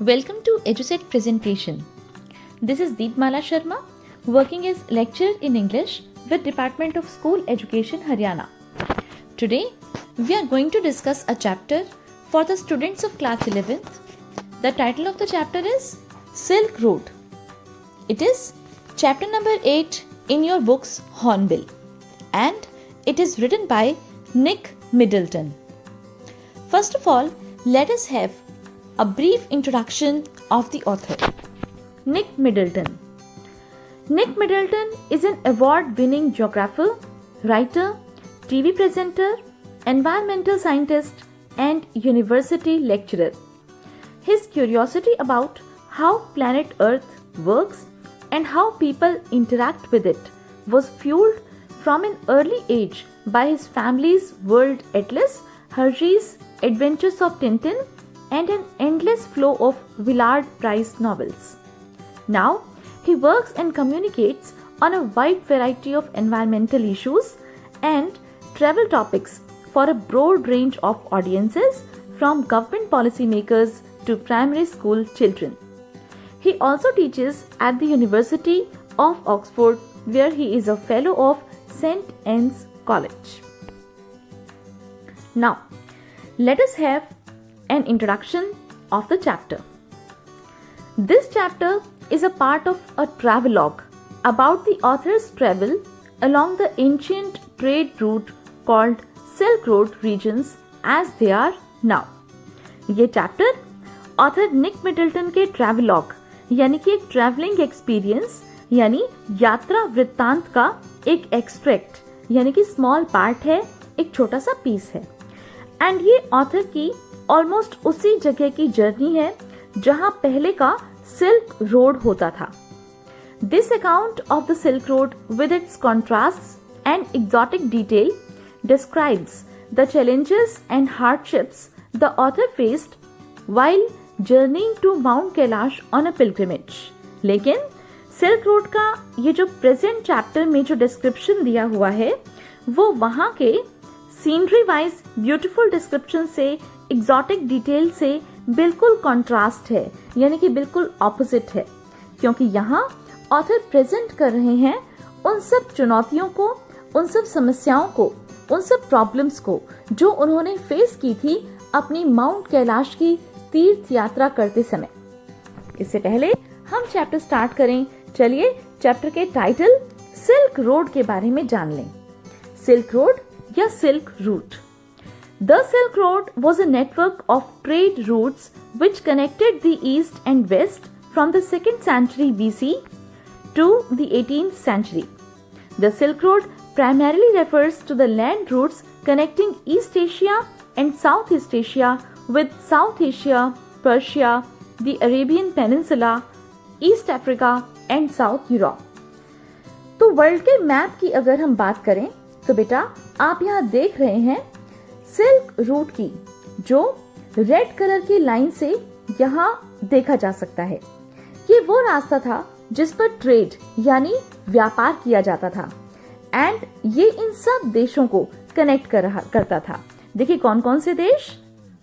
Welcome to EduSet presentation. This is Deepmala Sharma, working as lecturer in English with Department of School Education, Haryana. Today, we are going to discuss a chapter for the students of class 11th. The title of the chapter is Silk Road. It is chapter number 8 in your books Hornbill, and it is written by Nick Middleton. First of all, let us have a brief introduction of the author. Nick Middleton. Nick Middleton is an award-winning geographer, writer, TV presenter, environmental scientist, and university lecturer. His curiosity about how planet Earth works and how people interact with it was fueled from an early age by his family's World Atlas, Hergé's Adventures of Tintin, and an endless flow of Willard Price novels. Now, he works and communicates on a wide variety of environmental issues and travel topics for a broad range of audiences, from government policymakers to primary school children. He also teaches at the University of Oxford, where he is a fellow of St. Anne's College. Now, let us have an introduction of the chapter. This chapter is a part of a travelogue about the author's travel along the ancient trade route called Silk Road regions as they are now. ये chapter author निक Middleton के travelogue यानी कि एक travelling experience यानी यात्रा वृत्तांत का एक एक्सट्रैक्ट यानी कि स्मॉल पार्ट है, एक छोटा सा पीस है. एंड ये ऑथर की ऑलमोस्ट उसी जगह की जर्नी है जहां पहले का सिल्क रोड होता था. This account of the Silk Road with its contrasts and exotic detail describes the challenges and hardships the author faced while journeying to Mount Kailash on a pilgrimage. लेकिन सिल्क रोड का ये जो present chapter में जो description दिया हुआ है वो वहां के सीनरी वाइज ब्यूटीफुल डिस्क्रिप्शन से, एग्जॉटिक डिटेल से बिल्कुल कॉन्ट्रास्ट है, यानी कि बिल्कुल ऑपोजिट है, क्योंकि यहाँ ऑथर प्रेजेंट कर रहे हैं उन सब चुनौतियों को, उन सब समस्याओं को, उन सब प्रॉब्लम्स को जो उन्होंने फेस की थी अपनी माउंट कैलाश की तीर्थ यात्रा करते समय. इससे पहले हम चैप्टर स्टार्ट करें, चलिए चैप्टर के टाइटल सिल्क रोड के बारे में जान लें. सिल्क रोड या silk route. The Silk Road was a network of trade routes which connected the East and West from the 2nd century BC to the 18th century. The Silk Road primarily refers to the land routes connecting East Asia and Southeast Asia with South Asia, Persia, the Arabian Peninsula, East Africa and South Europe. तो world के map की अगर हम बात करें तो बेटा आप यहाँ देख रहे हैं सिल्क रूट की जो रेड कलर की लाइन से यहाँ देखा जा सकता है. ये वो रास्ता था जिस पर ट्रेड यानी व्यापार किया जाता था एंड ये इन सब देशों को कनेक्ट करता था. देखिए कौन कौन से देश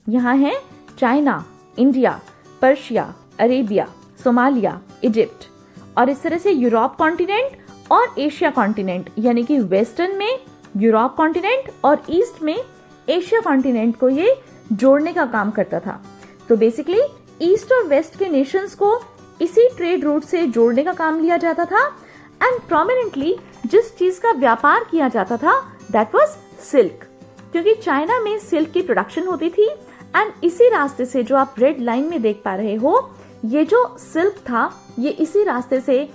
यहाँ हैं: China, India, Persia, Arabia, Somalia, Egypt, और इस तरह से यूरोप कॉन्टिनेंट और एशिया कॉन्टिनेंट, यानी कि वेस्टर्न में यूरोप कॉन्टिनेंट और ईस्ट में एशिया कॉन्टिनेंट को ये जोड़ने का काम करता था. तो बेसिकली ईस्ट और वेस्ट के नेशंस को इसी ट्रेड रूट से जोड़ने का काम लिया जाता था. एंड प्रोमिनेंटली जिस चीज का व्यापार किया जाता था दैट वाज सिल्क, क्योंकि चाइना में सिल्क की प्रोडक्शन होती थी. एंड इसी रास्ते से जो आप रेड लाइन में देख पा रहे हो, ये जो सिल्क था ये इसी रास्ते से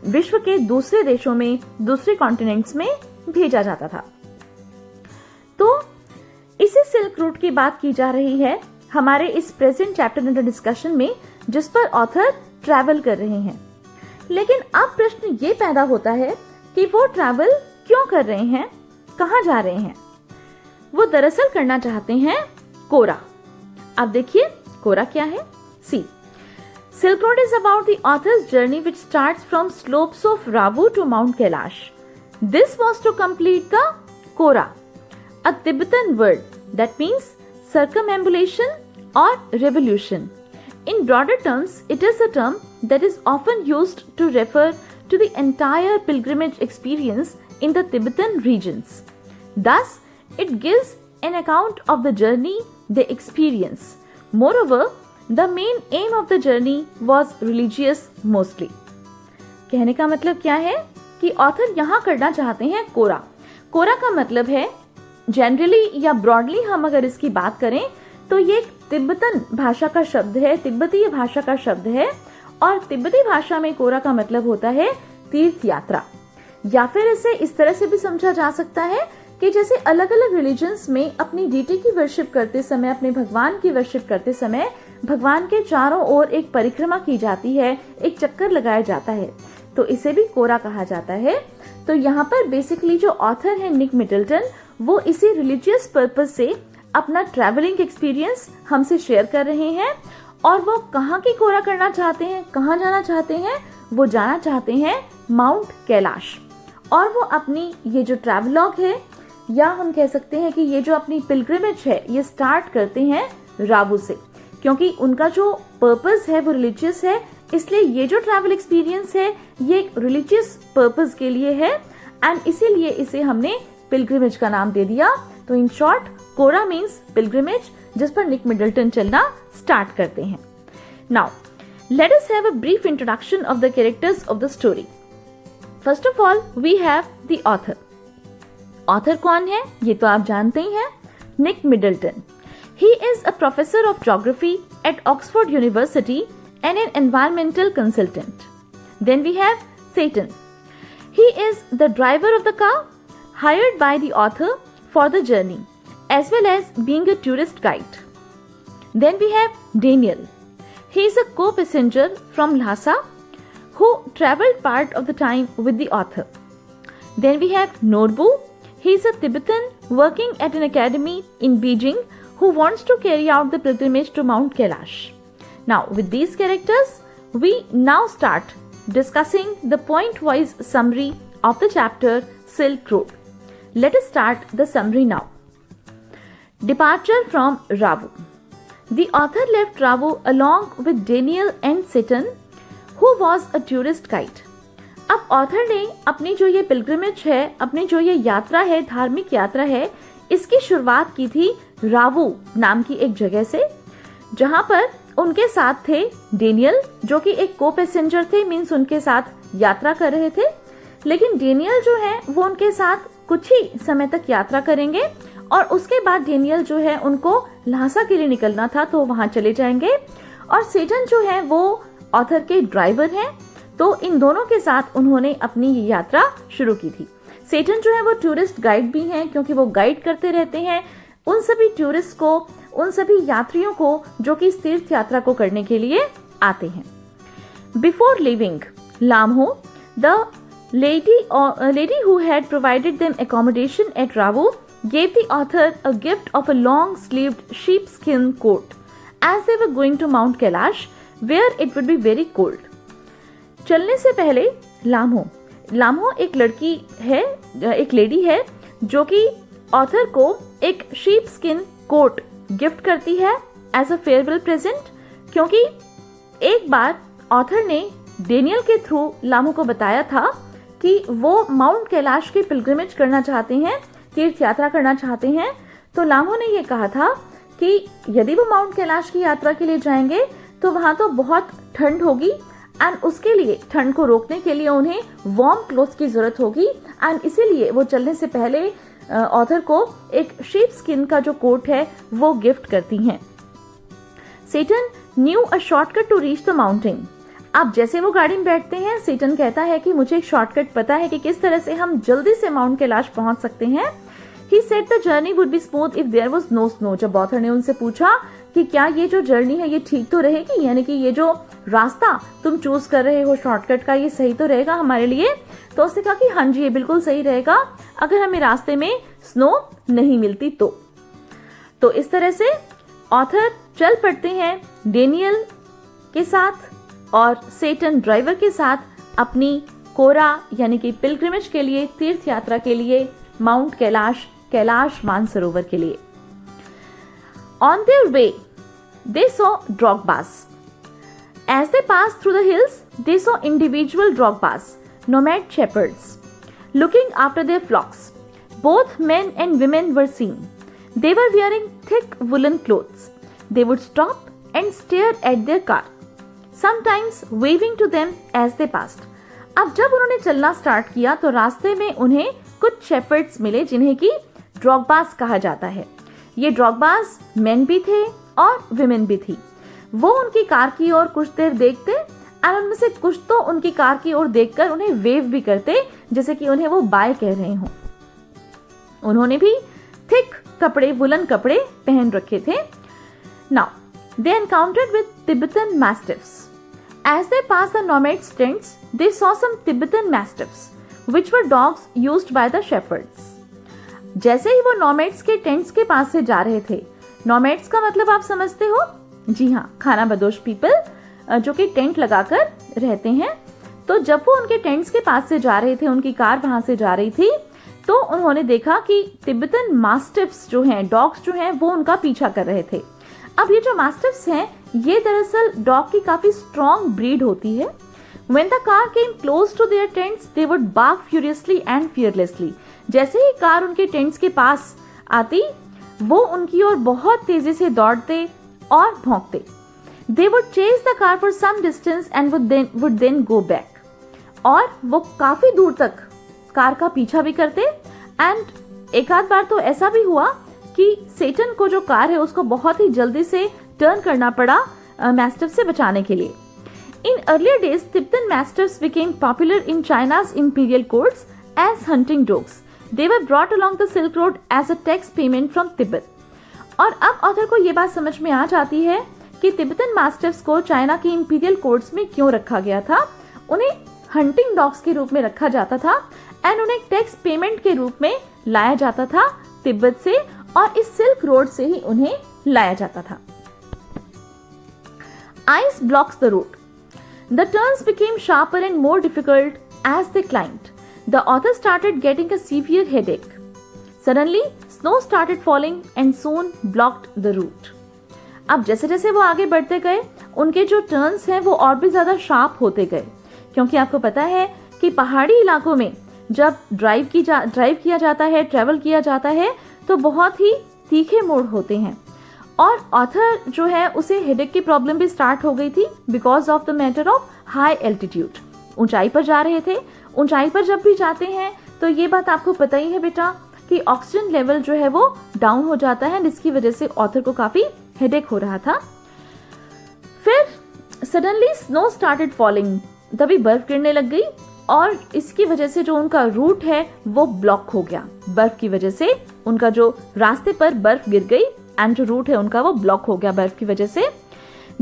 विश्व के दूसरे देशों में, दूसरे कॉन्टिनेंट्स में भेजा जाता था. तो इसी सिल्क रूट की बात की जा रही है हमारे इस प्रेजेंट चैप्टर अंडर डिस्कशन में, जिस पर ऑथर ट्रैवल कर रहे हैं. लेकिन अब प्रश्न ये पैदा होता है कि वो ट्रैवल क्यों कर रहे हैं, कहाँ जा रहे हैं. वो दरअसल करना चाहते हैं कोरा. अब देखिए कोरा क्या है. सी Silk Road is about the author's journey which starts from slopes of Ravu to Mount Kailash. This was to complete the Kora, a Tibetan word that means circumambulation or revolution. In broader terms, it is a term that is often used to refer to the entire pilgrimage experience in the Tibetan regions. Thus, it gives an account of the journey they experience. Moreover, the main aim of the journey was religious mostly. कहने का मतलब क्या है कि author यहाँ करना चाहते हैं कोरा. कोरा का मतलब है जनरली या ब्रॉडली हम अगर इसकी बात करें तो ये एक तिब्बतन भाषा का शब्द है, तिब्बतीय भाषा का शब्द है, और तिब्बती भाषा में कोरा का मतलब होता है तीर्थ यात्रा. या फिर इसे इस तरह से भी समझा जा सकता है कि जैसे अलग अलग रिलीजन्स में अपनी डीटी की वर्शिप करते समय, अपने भगवान की वर्शिप करते समय भगवान के चारों ओर एक परिक्रमा की जाती है, एक चक्कर लगाया जाता है, तो इसे भी कोरा कहा जाता है. तो यहाँ पर बेसिकली जो ऑथर है निक मिडल्टन, वो इसी रिलीजियस पर्पज से अपना ट्रैवलिंग एक्सपीरियंस हमसे शेयर कर रहे हैं. और वो कहाँ की कोरा करना चाहते हैं, कहाँ जाना चाहते हैं? वो जाना चाहते हैं माउंट कैलाश. और वो अपनी ये जो ट्रैवलॉग है, या हम कह सकते हैं कि ये जो अपनी पिलग्रिमेज है, ये स्टार्ट करते हैं रावू से, क्योंकि उनका जो पर्पस है वो रिलीजियस है. इसलिए ये जो ट्रैवल एक्सपीरियंस है ये एक रिलीजियस पर्पस के लिए है, एंड इसीलिए इसे हमने पिलग्रिमेज का नाम दे दिया. तो इन शॉर्ट कोरा मीन्स पिलग्रिमेज, जिस पर निक मिडल्टन चलना स्टार्ट करते हैं. Now let us have a brief introduction of the characters of the story. First of all we have the author. Author कौन है ये तो आप जानते ही हैं, Nick Middleton. He is a professor of geography at Oxford University and an environmental consultant. Then we have Satan. He is the driver of the car hired by the author for the journey, as well as being a tourist guide. Then we have Daniel. He is a co-passenger from Lhasa who traveled part of the time with the author. Then we have Norbu. He is a Tibetan working at an academy in Beijing who wants to carry out the pilgrimage to Mount Kailash. Now, with these characters, we now start discussing the point-wise summary of the chapter Silk Road. Let us start the summary now. Departure from Ravu. The author left Ravu along with Daniel and Satan, who was a tourist guide. अब author ने अपनी जो ये pilgrimage है, अपनी जो ये यात्रा है, धार्मिक यात्रा है, इसकी शुरुआत की थी रावू नाम की एक जगह से, जहां पर उनके साथ थे डेनियल, जो कि एक को पैसेंजर थे, मीन्स उनके साथ यात्रा कर रहे थे. लेकिन डेनियल जो है वो उनके साथ कुछ ही समय तक यात्रा करेंगे और उसके बाद डेनियल जो है उनको ल्हासा के लिए निकलना था, तो वहां चले जाएंगे. और सेटन जो है वो ऑथर के ड्राइवर हैं, तो इन दोनों के साथ उन्होंने अपनी ये यात्रा शुरू की थी. सेटन जो है वो टूरिस्ट गाइड भी हैं, क्योंकि वो गाइड करते रहते हैं उन सभी टूरिस्ट को, उन सभी यात्रियों को जो कि इस तीर्थ यात्रा को करने के लिए आते हैं. Before living Lhamo, the lady who had provided them accommodation at Ravu gave the author a gift of a long-sleeved sheepskin coat as they were going to Mount Kailash, where it would be very cold. चलने से पहले लामहो एक लड़की है, एक lady है, जो कि ऑथर को एक शीप स्किन कोट गिफ्ट करती है एज अ फेयरवेल प्रेजेंट, क्योंकि एक बार ऑथर ने डेनियल के थ्रू लामो को बताया था कि वो माउंट कैलाश की पिलग्रिमेज करना चाहते हैं, तीर्थ यात्रा करना चाहते हैं. तो लामो ने ये कहा था कि यदि वो माउंट कैलाश की यात्रा के लिए जाएंगे तो वहां तो बहुत ठंड होगी, एंड उसके लिए ठंड को रोकने के लिए उन्हें वार्म क्लोथ्स की जरूरत होगी, एंड इसीलिए वो चलने से पहले ऑथर को एक शीप स्किन का जो कोट है वो गिफ्ट करती हैं. Tsetan knew a shortcut to reach the mountain. अब जैसे वो गाड़ी में बैठते हैं, सेटन कहता है कि मुझे एक शॉर्टकट पता है कि किस तरह से हम जल्दी से माउंट कैलाश पहुंच सकते हैं. He said the journey would be smooth if there was no snow. जब ऑथर ने उनसे पूछा कि क्या ये जो जर्नी है ये ठीक तो रहेगी, यानी कि ये जो रास्ता तुम चूज कर रहे हो शॉर्टकट का, ये सही तो रहेगा हमारे लिए, तो उसने कहा कि हाँ जी ये बिल्कुल सही रहेगा अगर हमें रास्ते में स्नो नहीं मिलती तो. तो इस तरह से ऑथर चल पड़ते हैं डेनियल के साथ और सेटन ड्राइवर के साथ अपनी कोरा यानी कि पिलग्रिमेज के लिए, तीर्थ यात्रा के लिए माउंट कैलाश मानसरोवर के लिए. On their way they saw drokbas. As they passed through the hills, they saw individual Drogpas, nomad shepherds, looking after their flocks. Both men and women were seen. They were wearing thick woolen clothes. They would stop and stare at their car, sometimes waving to them as they passed. अब जब उन्होंने चलना start किया तो रास्ते में उन्हें कुछ शेपर्ड्स मिले जिन्हें कि ड्रॉगबास कहा जाता है। ये ड्रॉगबास मेन भी थे और विमेन भी थी। वो उनकी कार की ओर कुछ देर देखते और उनमें से कुछ तो उनकी कार की ओर देखकर उन्हें वेव भी करते, जैसे कि उन्हें वो बाय कह रहे हों। उन्होंने भी थिक कपड़े, वुलन कपड़े पहन रखे थे। Now they encountered with Tibetan mastiffs. As they passed the nomads' tents, they saw some Tibetan mastiffs, which were dogs used by the shepherds. जैसे ही वो नॉमेड्स के टेंट्स के पास से जा रहे थे, नॉमेड्स का मतलब आप समझते हो? जी हाँ, खाना बदोश पीपल जो कि टेंट लगाकर रहते हैं। तो जब वो उनके टेंट्स के पास से जा रहे थे, उनकी कार वहां से जा रही थी, तो उन्होंने देखा कि तिब्बतन मास्टिफ्स जो हैं, डॉग्स जो हैं, वो उनका पीछा कर रहे थे। अब ये जो मास्टिफ्स हैं, ये दरअसल डॉग की काफी स्ट्रॉन्ग ब्रीड होती है। When the car came close to their tents, they would bark furiously and fearlessly. जैसे ही कार उनके टेंट्स के पास आती, वो उनकी ओर बहुत तेजी से दौड़ते और भौंकते। They would chase the car for some distance and would then go back. और वो काफी दूर तक कार का पीछा भी करते। एंड एक आध बार तो ऐसा भी हुआ कि सेटन को जो कार है उसको बहुत ही जल्दी से टर्न करना पड़ा मैस्टिफ से बचाने के लिए। In earlier days, Tibetan mastiffs became popular in China's imperial courts as hunting dogs. They were brought along the Silk Road as a tax payment from Tibet. और अब ऑथर को ये बात समझ में आ जाती है कि तिब्बतन मास्टिफ्स को चाइना के इंपीरियल कोर्ट्स में क्यों रखा गया था। उन्हें हंटिंग डॉग्स के रूप में रखा जाता था एंड उन्हें टैक्स पेमेंट के रूप में लाया जाता था तिब्बत से, और इस सिल्क रोड से ही उन्हें लाया जाता था। Ice blocks the road. The turns became sharper and more difficult as they climbed. The author started getting a severe headache. Suddenly, snow started falling and soon blocked the route. अब जैसे जैसे वो आगे बढ़ते गए, उनके जो टर्न्स हैं वो और भी ज्यादा शार्प होते गए, क्योंकि आपको पता है कि पहाड़ी इलाकों में जब ड्राइव किया जाता है, ट्रेवल किया जाता है, तो बहुत ही तीखे मोड़ होते हैं। और ऑथर जो है उसे हेडेक की प्रॉब्लम भी स्टार्ट हो गई थी because of the matter of high altitude. ऊंचाई पर जा रहे थे। ऊंचाई पर जब भी जाते हैं तो ये बात आपको पता ही है बेटा कि ऑक्सीजन लेवल जो है वो डाउन हो जाता है, जिसकी वजह से ऑथर को काफी हेडेक हो रहा था। फिर सडनली स्नो स्टार्टेड फॉलिंग, तभी बर्फ गिरने लग गई और इसकी वजह से जो उनका रूट है वो ब्लॉक हो गया। बर्फ की वजह से उनका जो रास्ते पर बर्फ गिर गई एंड जो रूट है उनका वो ब्लॉक हो गया बर्फ की वजह से।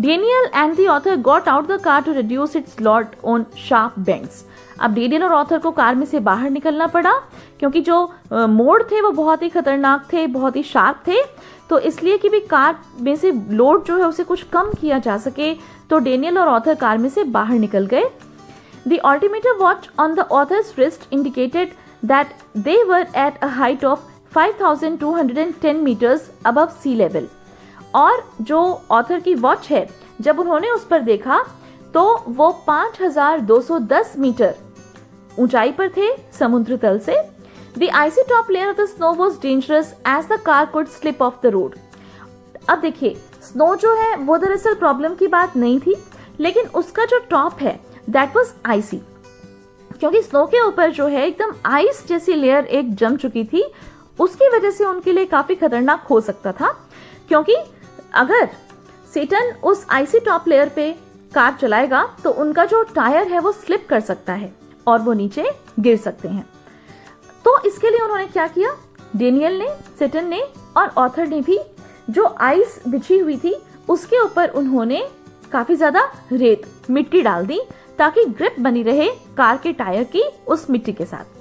Daniel and the author got out the car to reduce its load on sharp bends. अब डेनियल और ऑथर को कार में से बाहर निकलना पड़ा क्योंकि जो मोड़ थे वो बहुत ही खतरनाक थे, बहुत ही शार्प थे। तो इसलिए कि भी कार में से लोड जो है उसे कुछ कम किया जा सके, तो डेनियल और ऑथर कार में से बाहर निकल गए। The altimeter watch on the author's wrist indicated that they were at a height of 5,210 meters above sea level. और जो ऑथर की वॉच है, जब उन्होंने उस पर देखा तो वो 5,210 मीटर ऊंचाई पर थे समुद्र तल से। The icy top layer of the snow was dangerous as the car could slip off the road. अब देखिए, स्नो जो है वो दरअसल प्रॉब्लम की बात नहीं थी, लेकिन उसका जो टॉप है दैट वाज आइसी, क्योंकि स्नो के ऊपर जो है एकदम आइस जैसी लेयर एक जम चुकी थी। उसकी वजह से उनके लिए काफी खतरनाक हो सकता था, क्योंकि अगर सेटन उस आइसी टॉप लेयर पे कार चलाएगा तो उनका जो टायर है वो स्लिप कर सकता है और वो नीचे गिर सकते हैं। तो इसके लिए उन्होंने क्या किया, डेनियल ने, सेटन ने और ऑथर ने भी जो आइस बिछी हुई थी उसके ऊपर उन्होंने काफी ज्यादा रेत, मिट्टी डाल दी ताकि ग्रिप बनी रहे कार के टायर की उस मिट्टी के साथ।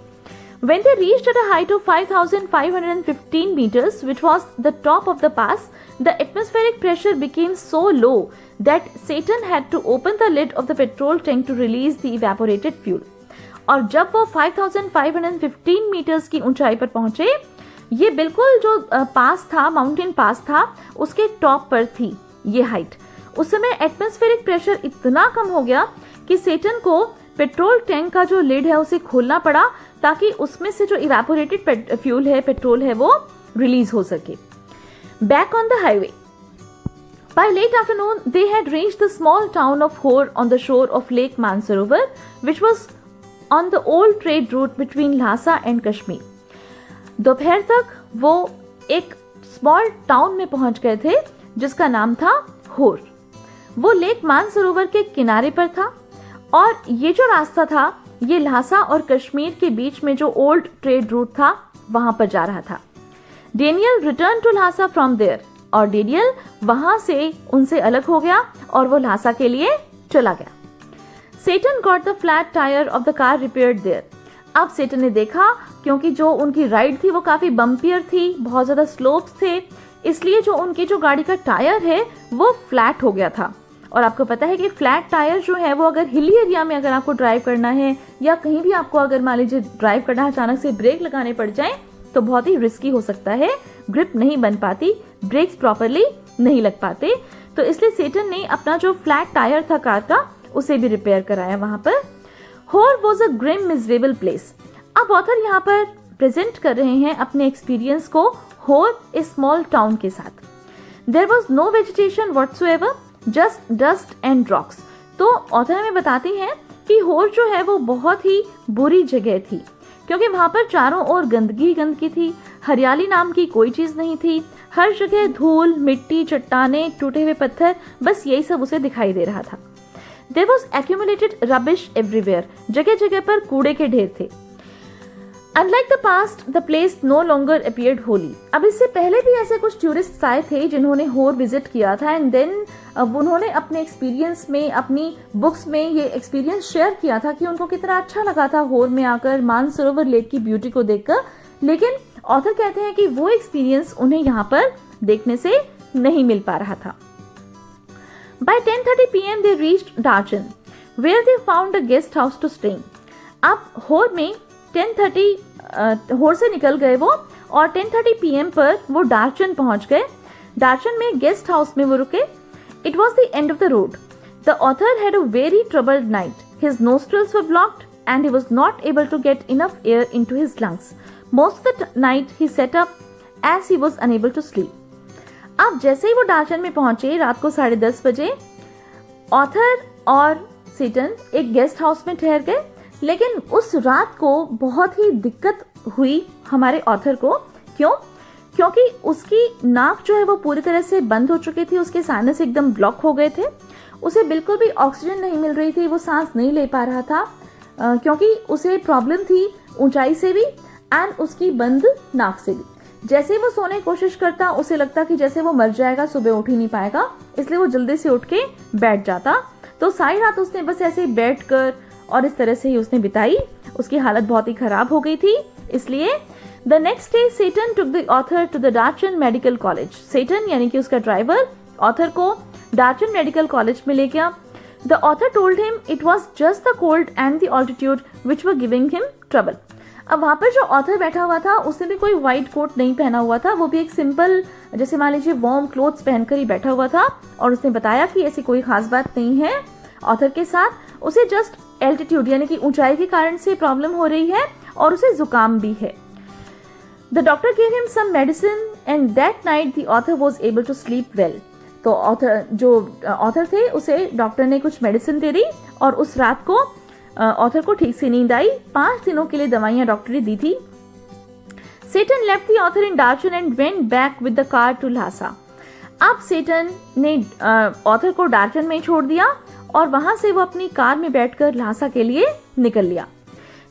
When they reached at a height of 5,515 meters, which was the top of the pass, the atmospheric pressure became so low that Satan had to open the lid of the petrol tank to release the evaporated fuel. और जब वो 5,515 meters की ऊंचाई पर पहुंचे, ये बिल्कुल जो पास था, माउंटेन पास था, उसके टॉप पर थी ये हाइट। उस समय एटमॉस्फेरिक प्रेशर इतना कम हो गया कि सेटन को पेट्रोल टैंक का जो लिड है उसे खोलना पड़ा ताकि उसमें से जो इवेपोरेटेड फ्यूल है, पेट्रोल है, वो रिलीज हो सके। Back on the highway, by late afternoon they had reached the small town of Hor on the shore of Lake Mansarovar, which was on the old trade route between Lhasa and Kashmir. दोपहर तक वो एक small town में पहुंच गए थे जिसका नाम था होर। वो लेक मानसरोवर के किनारे पर था और ये जो रास्ता था ये ल्हासा और कश्मीर के बीच में जो ओल्ड ट्रेड रूट था वहां पर जा रहा था। Daniel return to Lhasa from there, और डेनियल वहां से उनसे अलग हो गया और वो ल्हासा के लिए चला गया। Tsetan got the flat tyre of the car repaired there. अब सेटन ने देखा क्योंकि जो उनकी राइड थी वो काफी बम्पियर थी, बहुत ज्यादा स्लोप्स थे, इसलिए जो उनकी जो गाड़ी का टायर है वो फ्लैट हो गया था। और आपको पता है कि फ्लैट टायर जो है वो अगर हिली एरिया में अगर आपको ड्राइव करना है या कहीं भी आपको अगर मान लीजिए ड्राइव करना है, अचानक से ब्रेक लगाने पड़ जाए तो बहुत ही रिस्की हो सकता है, ग्रिप नहीं बन पाती, ब्रेक्स प्रॉपरली नहीं लग पाते। तो इसलिए सेटन ने अपना जो फ्लैट टायर था कार का उसे भी रिपेयर कराया वहां पर। Hor was a grim miserable place. अब ऑथर यहाँ पर प्रेजेंट कर रहे हैं अपने एक्सपीरियंस को होर ए स्मॉल टाउन के साथ। There was no vegetation whatsoever, just dust and rocks. तो ऑथर हमें बताती हैं कि होर जो है वो बहुत ही बुरी जगह थी क्योंकि वहां पर चारों ओर गंदगी गंदगी थी, हरियाली नाम की कोई चीज नहीं थी, हर जगह धूल, मिट्टी, चट्टाने, टूटे हुए पत्थर, बस यही सब उसे दिखाई दे रहा था। There was accumulated rubbish everywhere, जगह जगह पर कूड़े के ढेर थे। Unlike the past, the place no longer appeared holy. अब इससे पहले भी ऐसे कुछ टूरिस्ट आए थे जिन्होंने होर विजिट किया था एंड देन उन्होंने अपने एक्सपीरियंस में, अपनी बुक्स में ये एक्सपीरियंस शेयर किया था कि उनको कितना अच्छा लगा था होर में आकर मानसरोवर लेक की ब्यूटी को देखकर। लेकिन ऑथर कहते हैं कि वो एक्सपीरियंस उन्हें यहाँ पर देखने से नहीं मिल पा रहा था। By 10:30 p.m. they reached Darchan, where they found a guest house to stay. अब होर में 10:30 होर से निकल गए वो और 10:30 p.m. पर वो डार्चन पहुंच गए। डार्चन में गेस्ट हाउस में वो रुके। It was the end of the road. The author had a very troubled night. His nostrils were blocked and he was not able to get enough air into his lungs. Most of the night he sat up as he was unable to sleep. अब जैसे ही वो डार्चन में पहुंचे रात को 10:30 बजे, author और सेटन एक गेस्ट हाउस में ठहर गए। लेकिन उस रात को बहुत ही दिक्कत हुई हमारे ऑथर को। क्यों? क्योंकि उसकी नाक जो है वो पूरी तरह से बंद हो चुकी थी, उसके साइनस एकदम ब्लॉक हो गए थे, उसे बिल्कुल भी ऑक्सीजन नहीं मिल रही थी, वो सांस नहीं ले पा रहा था क्योंकि उसे प्रॉब्लम थी ऊंचाई से भी एंड उसकी बंद नाक से भी। जैसे ही वो सोने की कोशिश करता उसे लगता कि जैसे वो मर जाएगा, सुबह उठ ही नहीं पाएगा, इसलिए वो जल्दी से उठ के बैठ जाता। तो सारी रात उसने बस ऐसे ही बैठ कर और इस तरह से ही उसने बिताई। उसकी हालत बहुत ही खराब हो गई थी। इसलिए the next day Tsetan took the author to the Darchen medical college. Tsetan यानी कि उसका ड्राइवर ऑथर को डार्चन मेडिकल कॉलेज में ले गया। The author told him it was just the cold and the altitude which were giving him trouble. अब वहां पर जो ऑथर बैठा हुआ था उसने भी कोई व्हाइट कोट नहीं पहना हुआ था, वो भी एक सिंपल जैसे मान लीजिए वार्म क्लोथ्स पहनकर ही बैठा हुआ था। और उसने बताया कि ऐसी कोई खास बात नहीं है ऑथर के साथ, उसे जस्ट एल्टीट्यूड यानी कि ऊंचाई के कारण से प्रॉब्लम हो रही है और उसे जुकाम भी है। The doctor gave him some medicine and that night the author was able to sleep well. तो ऑथर थे उसे डॉक्टर ने कुछ मेडिसिन दे दी और उस रात को ऑथर को ठीक से नींद आई। 5 दिनों के लिए दवाइयां डॉक्टर ने दी थी। Tsetan left the author in Darchen and went back with the car to Lhasa. अब सेटन ने ऑथर को डार्चन में छोड़ दिया और वहां से वो अपनी कार में बैठकर ल्हासा के लिए निकल लिया।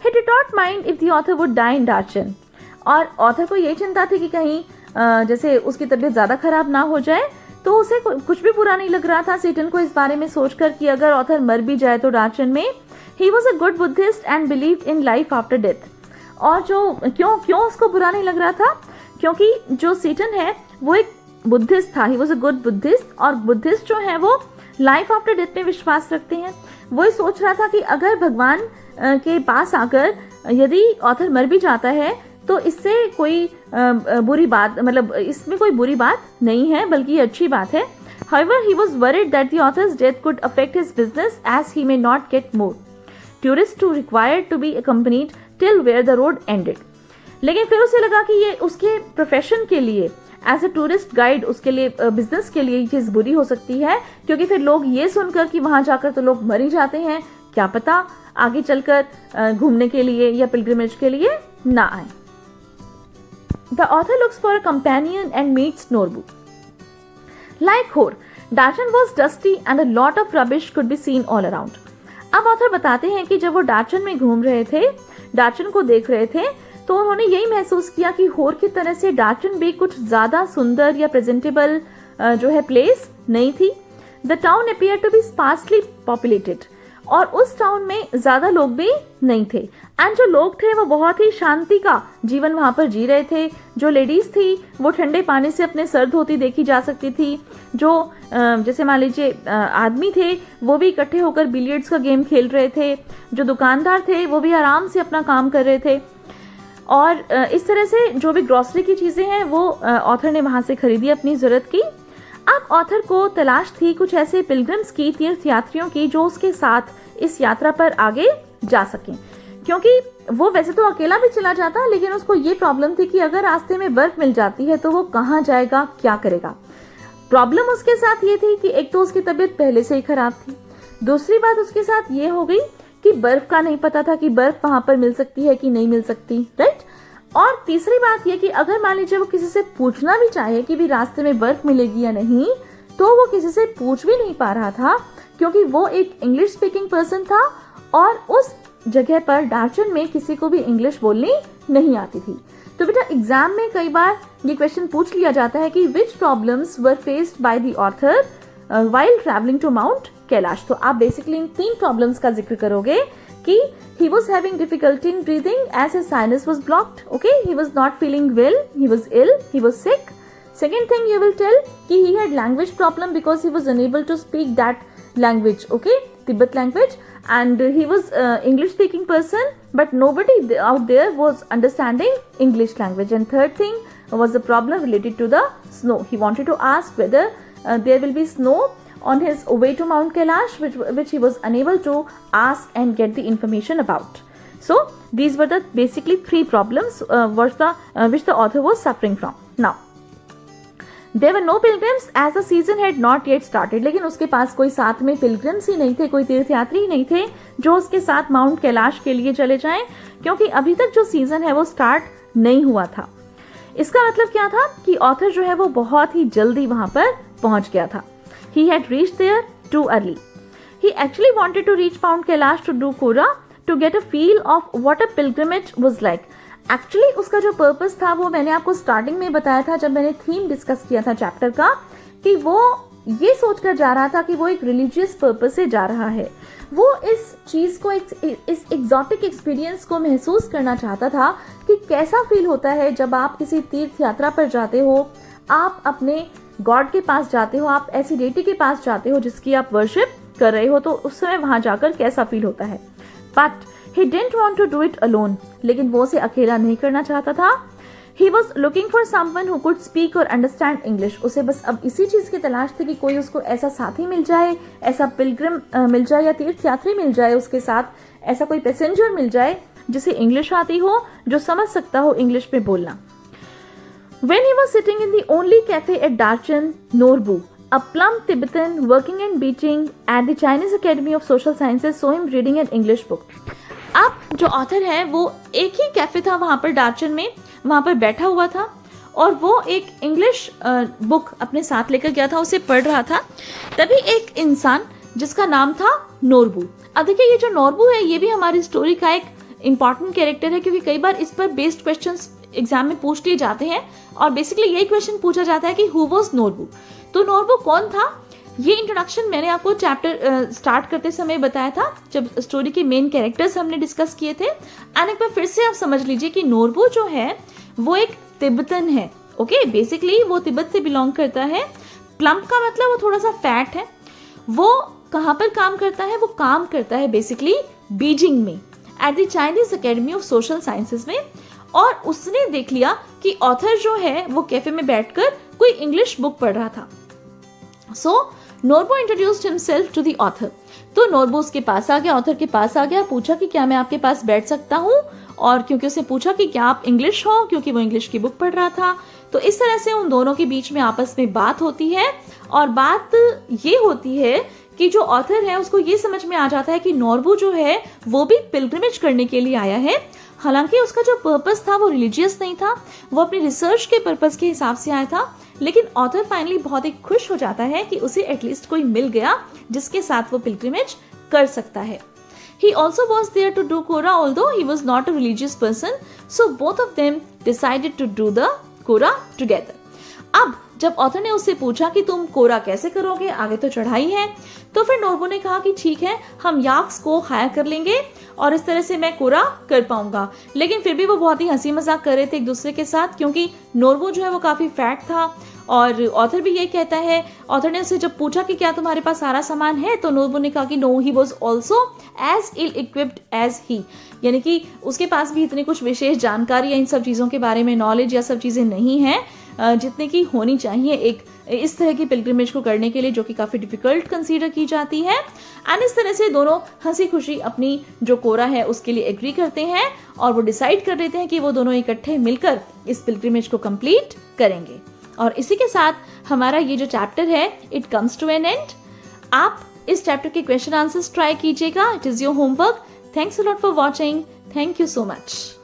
He did not mind if the author would die in Darchan. और ऑथर को यही चिंता थी कि कहीं जैसे उसकी तबीयत ज्यादा खराब ना हो जाए, तो उसे कुछ भी बुरा नहीं लग रहा था सेटन को इस बारे में सोचकर कि अगर ऑथर मर भी जाए तो डार्चन में। He was a good Buddhist and believed in life after death. और जो क्यों उसको बुरा नहीं लग रहा था, क्योंकि जो सेटन है वो एक बुद्धिस्ट था। He was a good Buddhist और बुद्धिस्ट जो है वो लाइफ आफ्टर डेथ में विश्वास रखते हैं। वो ही सोच रहा था कि अगर भगवान के पास आकर यदि ऑथर मर भी जाता है तो इससे कोई बुरी बात, मतलब इसमें कोई बुरी बात नहीं है, बल्कि ये अच्छी बात है। However, he was worried that the author's death could affect his business as he may not get more tourists to required to be accompanied till where the road ended. लेकिन फिर उसे लगा कि ये उसके प्रोफेशन के लिए एज ए टूरिस्ट गाइड, उसके लिए बिजनेस के लिए ये चीज़ बुरी हो सकती है, क्योंकि फिर लोग ये सुनकर कि वहाँ जाकर तो लोग मर ही जाते हैं, क्या पता आगे चलकर घूमने के लिए या पिलग्रिमेज के लिए ना आए. The author looks for a companion and meets Norbu. Like Hor, Darchan was dusty and a lot of rubbish could be seen all around. अब ऑथर बताते हैं कि जब वो डार्चन में घूम रहे थे, डार्चन को देख रहे थे, तो उन्होंने यही महसूस किया कि होर की तरह से डार्चन भी कुछ ज्यादा सुंदर या प्रेजेंटेबल जो है प्लेस नहीं थी. The town appear to be sparsely populated, और उस टाउन में ज्यादा लोग भी नहीं थे. एंड जो लोग थे वो बहुत ही शांति का जीवन वहां पर जी रहे थे. जो लेडीज थी वो ठंडे पानी से अपने सर धोती देखी जा सकती थी. जो जैसे मान लीजिए आदमी थे वो भी इकट्ठे होकर बिलियर्ड्स का गेम खेल रहे थे. जो दुकानदार थे वो भी आराम से अपना काम कर रहे थे. और इस तरह से जो भी ग्रोसरी की चीजें हैं वो ऑथर ने वहां से खरीदी अपनी जरूरत की. अब ऑथर को तलाश थी कुछ ऐसे पिलग्रिम्स की, तीर्थयात्रियों की, जो उसके साथ इस यात्रा पर आगे जा सकें, क्योंकि वो वैसे तो अकेला भी चला जाता, लेकिन उसको ये प्रॉब्लम थी कि अगर रास्ते में बर्फ मिल जाती है तो वो कहाँ जाएगा, क्या करेगा. प्रॉब्लम उसके साथ ये थी कि एक तो उसकी तबीयत पहले से ही खराब थी, दूसरी बात उसके साथ ये हो गई कि बर्फ का नहीं पता था कि बर्फ वहां पर मिल सकती है कि नहीं मिल सकती, राइट. और तीसरी बात यह कि अगर मान लीजिए वो किसी से पूछना भी चाहे कि भी रास्ते में बर्फ मिलेगी या नहीं, तो वो किसी से पूछ भी नहीं पा रहा था, क्योंकि वो एक इंग्लिश स्पीकिंग पर्सन था और उस जगह पर डार्चन में किसी को भी इंग्लिश बोलनी नहीं आती थी. तो बेटा एग्जाम में कई बार ये क्वेश्चन पूछ लिया जाता है कि which problems were faced by the author while travelling to Mount Kailash. तो आप बेसिकली इन 3 प्रॉब्लम्स का जिक्र करोगे कि he was having difficulty in breathing as his sinus was blocked. Okay, he was not feeling well, he was ill, he was sick. Second thing you will tell कि he had language problem because he was unable to speak that language, okay, Tibetan language, and he was English speaking person, but nobody out there was understanding English language. And third thing was the problem related to the snow. He wanted to ask whether there will be snow on his way to Mount Kailash, which he was unable to ask and get the information about. So these were the basically 3 problems which the author was suffering from. Now there were no pilgrims as the season had not yet started. लेकिन उसके पास कोई साथ में pilgrims ही नहीं थे, कोई तीर्थयात्री ही नहीं थे जो उसके साथ माउंट कैलाश के लिए चले जाएं, क्योंकि अभी तक जो सीजन है वो स्टार्ट नहीं हुआ था. इसका मतलब क्या था कि ऑथर जो है वो बहुत ही जल्दी वहां पर पहुंच गया था. He had reached there too early. He actually wanted to reach Mount Kailash to do Kura to get a feel of what a pilgrimage was like. Actually उसका जो पर्पस था वो मैंने आपको स्टार्टिंग में बताया था जब मैंने थीम डिस्कस किया था चैप्टर का, कि वो ये सोचकर जा रहा था कि वो एक रिलीजियस पर्पस से जा रहा है. वो इस चीज को इस एग्जॉटिक एक्सपीरियंस को महसूस करना चाहता था कि कैसा फील होता है जब आप किसी तीर्थ यात्रा पर जाते हो, आप अपने गॉड के पास जाते हो, आप ऐसी डेटी के पास जाते हो जिसकी आप वर्शिप कर रहे हो, तो उस समय वहां जाकर कैसा फील होता है. But he didn't want to do it alone, लेकिन वो उसे अकेला नहीं करना चाहता था. He was looking for someone who could speak और अंडरस्टैंड इंग्लिश. उसे बस अब इसी चीज की तलाश थी कि कोई उसको ऐसा साथी मिल जाए, ऐसा पिलग्रिम मिल जाए या तीर्थयात्री मिल जाए उसके साथ, ऐसा कोई पैसेंजर मिल जाए जिसे इंग्लिश आती हो, जो समझ सकता हो इंग्लिश में बोलना. When he was sitting in the only cafe at Darchen, Norbu, a plump Tibetan working and teaching at the Chinese Academy of Social Sciences, saw him reading an English book. अब जो author है वो एक ही cafe था वहां पर डार्चन में, वहां पर बैठा हुआ था और वो एक इंग्लिश बुक अपने साथ लेकर गया था, उसे पढ़ रहा था. तभी एक इंसान जिसका नाम था नोरबू. अब देखिए ये जो नोरबू है ये भी हमारी स्टोरी का एक इंपॉर्टेंट कैरेक्टर है, क्योंकि कई बार इस पर बेस्ड क्वेश्चंस एग्जाम में पूछ लिए जाते हैं और बेसिकली यही क्वेश्चन पूछा जाता है कि हु वाज नोरबू. तो नोरबू कौन था, ये इंट्रोडक्शन मैंने आपको चैप्टर स्टार्ट करते समय बताया था जब स्टोरी के मेन कैरेक्टर्स हमने डिस्कस किए थे. एंड एक बार फिर से आप समझ लीजिए कि नोरबू जो है वो एक तिब्बतन है. ओके, बेसिकली वो तिब्बत से बिलोंग करता है. प्लम्प का मतलब वो थोड़ा सा फैट है. वो कहाँ पर काम करता है, वो काम करता है बेसिकली बीजिंग में at the Chinese academy of social sciences में. और उसने देख लिया कि ऑथर जो है वो कैफे में बैठकर कोई इंग्लिश बुक पढ़ रहा था. So Norbu introduced himself to the author. तो नोरबो उसके पास आ गया, ऑथर के पास आ गया, पूछा कि क्या मैं आपके पास बैठ सकता हूँ, और क्योंकि उसने पूछा कि क्या आप इंग्लिश हो, क्योंकि वो इंग्लिश की बुक पढ़ रहा था। तो इस तरह से उन दोनों के बीच में आपस में बात होती है, और बात ये होती है कि जो ऑथर है उसको ये समझ में आ जाता है कि नोरबो जो है वो भी पिलग्रिमेज करने के लिए आया है। हालांकि उसका जो पर्पस था वो रिलीजियस नहीं था, वो अपनी रिसर्च के पर्पस के हिसाब से आया था। लेकिन ऑथर फाइनली बहुत ही खुश हो जाता है कि उसे एटलीस्ट कोई मिल गया जिसके साथ वो पिलग्रिमेज कर सकता है। He also was there to do Kora, although he was not a religious person. So both of them decided to do the Kora together. अब जब ऑथर ने उससे पूछा कि तुम कोरा कैसे करोगे, आगे तो चढ़ाई है, तो फिर नोरबो ने कहा कि ठीक है, हम याक्स को हायर कर लेंगे और इस तरह से मैं कोरा कर पाऊंगा। लेकिन फिर भी वो बहुत ही हंसी मजाक कर रहे थे एक दूसरे के साथ, क्योंकि नोरबो जो है वो काफी फैट था और ऑथर भी ये कहता है। ऑथर ने उससे जब पूछा कि क्या तुम्हारे पास सारा सामान है, तो नोरबो ने कहा कि no, he was also as ill equipped as he, यानी कि उसके पास भी इतनी कुछ विशेष जानकारी या इन सब चीज़ों के बारे में नॉलेज या सब चीज़ें नहीं है जितने की होनी चाहिए एक इस तरह की पिलग्रिमेज को करने के लिए, जो कि काफ़ी डिफिकल्ट कंसीडर की जाती है। एंड इस तरह से दोनों हंसी खुशी अपनी जो कोरा है उसके लिए एग्री करते हैं और वो डिसाइड कर लेते हैं कि वो दोनों इकट्ठे मिलकर इस पिलग्रिमेज को कंप्लीट करेंगे। और इसी के साथ हमारा ये जो चैप्टर है it comes to an end. आप इस चैप्टर के क्वेश्चन आंसर्स ट्राई कीजिएगा, it is your homework. Thanks a lot for watching, thank you so much.